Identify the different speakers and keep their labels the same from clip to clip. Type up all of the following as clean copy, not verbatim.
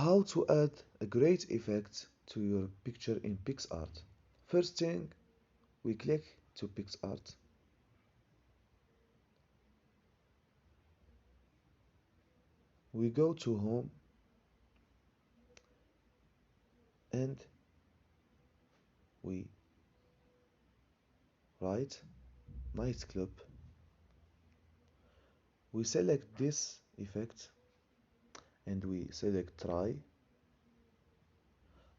Speaker 1: How to add a great effect to your picture in PicsArt. First thing, we click to PicsArt. We go to home and we write nightclub. We select this effect and we select try.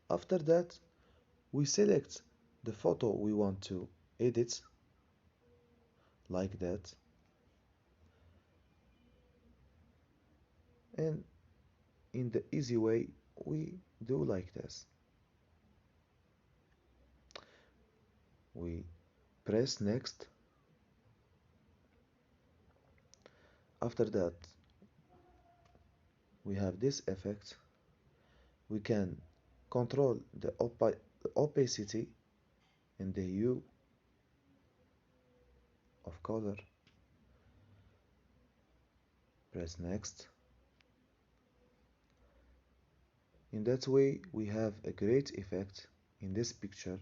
Speaker 1: After that, we select the photo we want to edit, like that, and in the easy way we do like this. We press next. After that, we have this effect. We can control the opacity and the hue of color. Press next. In that way we have a great effect in this picture,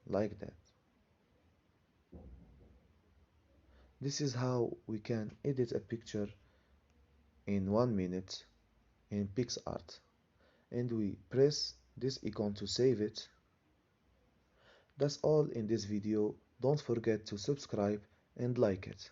Speaker 1: like that. This is how we can edit a picture in 1 minute in PicsArt, and we press this icon to save it. That's all in this video. Don't forget to subscribe and like it.